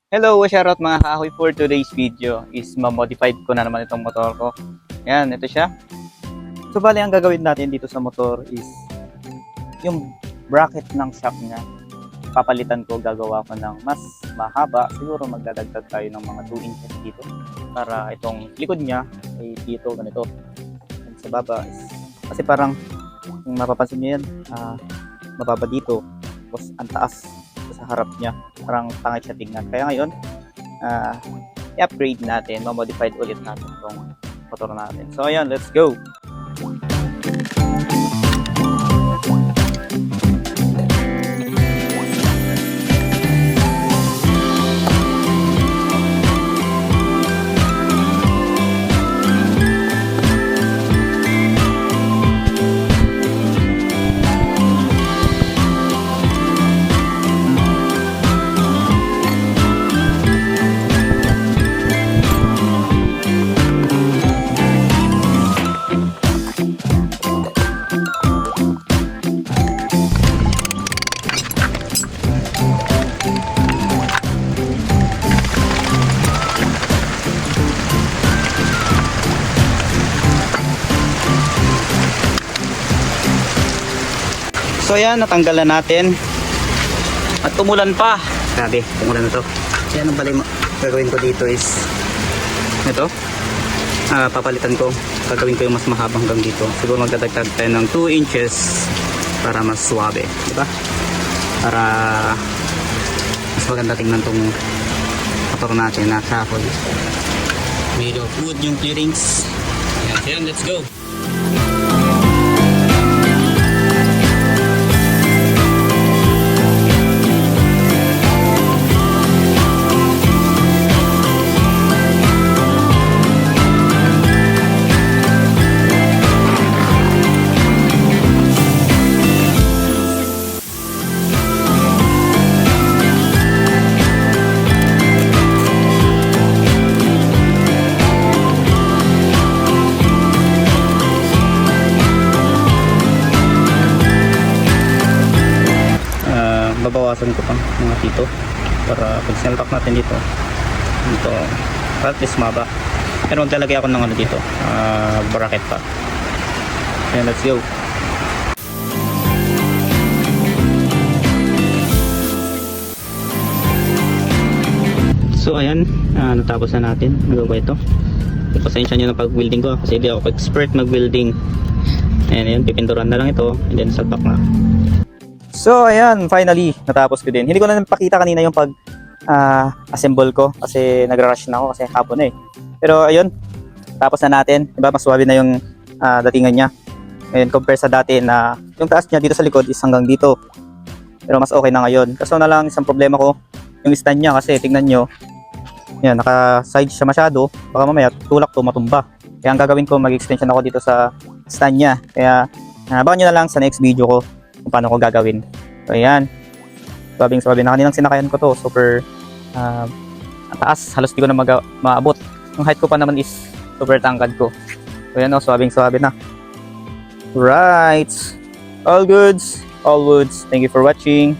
Hello, shoutout mga kahoy. For today's video is ma-modified ko na naman itong motor ko. Ayan, ito siya. So bali ang gagawin natin dito sa motor is yung bracket ng shock niya. Papalitan ko, gagawa ko ng mas mahaba. Siguro magdadagdag tayo ng mga 2 inches dito para itong likod niya ay dito ganito. And sa baba is, kasi parang kung mapapansin niyo yan, mababa dito. Tapos ang taas sa harap niya, parang pangit siya tingnan. Kaya ngayon, i-upgrade natin, ma-modified ulit natin itong motor natin. So ayan, let's go! So ayan, natanggal na natin. At umulan pa. Grabe, umulan na to. Ayan, ang bali gagawin ko dito is ito. Papalitan ko. Gagawin ko yung mas mahaba hanggang dito. Siguro magdadagdag tayo ng 2 inches para mas suwabe. Diba? Para mas maganda tingnan tong motor natin na kahoy. Made of wood yung clearings. Ayan, let's go! Babawasan ko pang mga dito para pag sinalpak natin dito at least maba, pero maglalagay ako ng ano dito, bracket pa. Ayan, let's go. So ayan, natapos na natin magawa ito. Pasensya nyo na pag welding ko kasi hindi ako expert mag welding. Ayan, pipinturan na lang ito and then salpak na. So ayan, finally natapos ko din. Hindi ko na napakita kanina yung pag assemble ko kasi nagra-rush na ako kasi hapon na eh. Pero ayun, tapos na natin. Diba, mas suwabe na yung datingan niya. Ngayon compare sa dati na yung taas niya dito sa likod is hanggang dito. Pero mas okay na ngayon. Kaso na lang isang problema ko, yung stand niya kasi tingnan nyo. Yan, naka-side siya masyado. Baka mamaya tulak to matumba. Kaya ang gagawin ko, mag-extension ako dito sa stand niya. Kaya abangan nyo na lang sa next video ko kung paano ko gagawin. So ayan, swabing na kaninang sinakayan ko to, super taas, halos di ko na maabot. Yung height ko pa naman is super tangkad ko. So ayan, swabing na. Right, all goods, all woods. Thank you for watching.